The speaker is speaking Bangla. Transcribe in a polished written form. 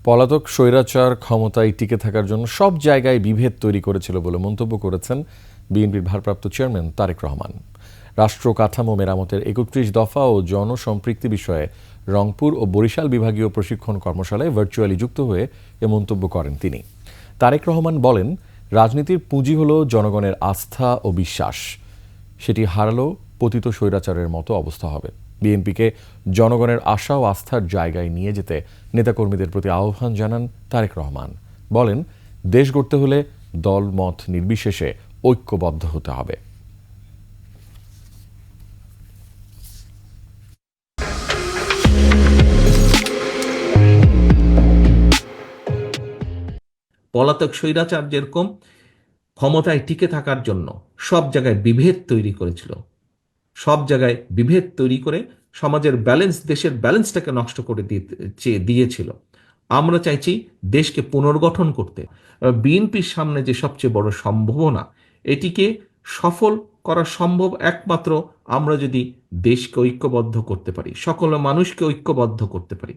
পলাতক স্বৈরাচার ক্ষমতায় টিকে থাকার জন্য সব জায়গায় বিভেদ তৈরি করেছিল বলে মন্তব্য করেছেন বিএনপির ভারপ্রাপ্ত চেয়ারম্যান তারেক রহমান। রাষ্ট্র কাঠামো মেরামতের ৩১ দফা ও জনসম্পৃক্তি বিষয়ে রংপুর ও বরিশাল বিভাগীয় প্রশিক্ষণ কর্মশালায় ভার্চুয়ালি যুক্ত হয়ে এ মন্তব্য করেন তিনি। তারেক রহমান বলেন, রাজনীতির পুঁজি হল জনগণের আস্থা ও বিশ্বাস। সেটি হারালেও পতিত স্বৈরাচারের মতো অবস্থা হবে। বিএনপিকে জনগণের আশা ও আস্থার জায়গায় নিয়ে যেতে নেতাকর্মীদের প্রতি আহ্বান জানান তারেক রহমান। বলেন, দেশ গড়তে হলে দল মত নির্বিশেষে ঐক্যবদ্ধ হতে হবে। পলাতক স্বৈরাচার যেরকম ক্ষমতায় টিকে থাকার জন্য সব জায়গায় বিভেদ তৈরি করেছিল, সব জায়গায় বিভেদ তৈরি করে সমাজের ব্যালেন্স, দেশের ব্যালেন্সটাকে নষ্ট করে দিয়েছিল। আমরা চাইছি দেশকে পুনর্গঠন করতে। বিএনপির সামনে যে সবচেয়ে বড় সম্ভাবনা, এটিকে সফল করা সম্ভব একমাত্র আমরা যদি দেশকে ঐক্যবদ্ধ করতে পারি, সকল মানুষকে ঐক্যবদ্ধ করতে পারি।